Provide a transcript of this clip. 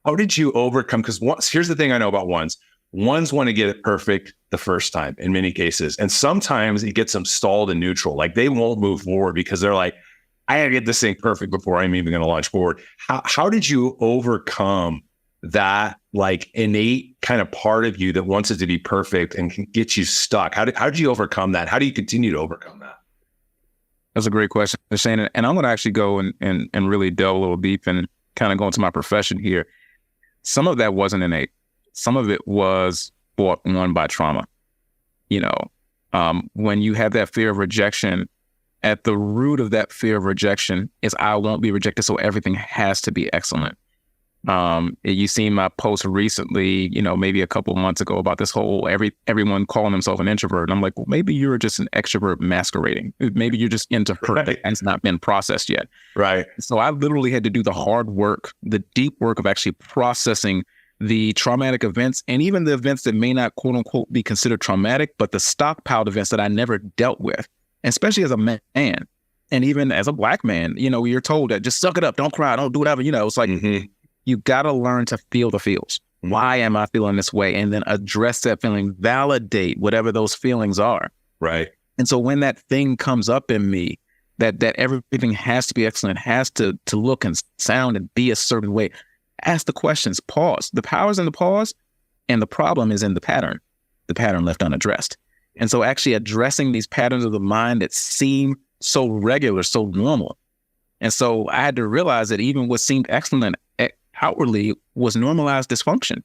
how did you overcome? Because here's the thing I know about ones. Ones want to get it perfect the first time in many cases. And sometimes it gets them stalled in neutral. Like they won't move forward because they're like, I gotta get this thing perfect before I'm even gonna launch forward. How did you overcome that like innate kind of part of you that wants it to be perfect and can get you stuck? How did you overcome that? How do you continue to overcome that? That's a great question, Shane. And I'm going to actually go and really delve a little deep and kind of go into my profession here. Some of that wasn't innate. Some of it was brought on by trauma. You know, when you have that fear of rejection, at the root of that fear of rejection is I won't be rejected, so everything has to be excellent. You seen my post recently, you know, maybe a couple of months ago about this whole everyone calling themselves an introvert. And I'm like, well, maybe you're just an extrovert masquerading. Maybe you're just into hurt that has not been processed yet. Right. So I literally had to do the hard work, the deep work of actually processing the traumatic events and even the events that may not, quote unquote, be considered traumatic, but the stockpiled events that I never dealt with, especially as a man. And even as a Black man, you know, you're told that just suck it up, don't cry, don't do whatever, you know, it's like, you got to learn to feel the feels. Why am I feeling this way? And then address that feeling, validate whatever those feelings are. Right. And so when that thing comes up in me, that everything has to be excellent, has to look and sound and be a certain way, ask the questions, pause. The power's in the pause, and the problem is in the pattern left unaddressed. And so actually addressing these patterns of the mind that seem so regular, so normal. And so I had to realize that even what seemed excellent outwardly was normalized dysfunction.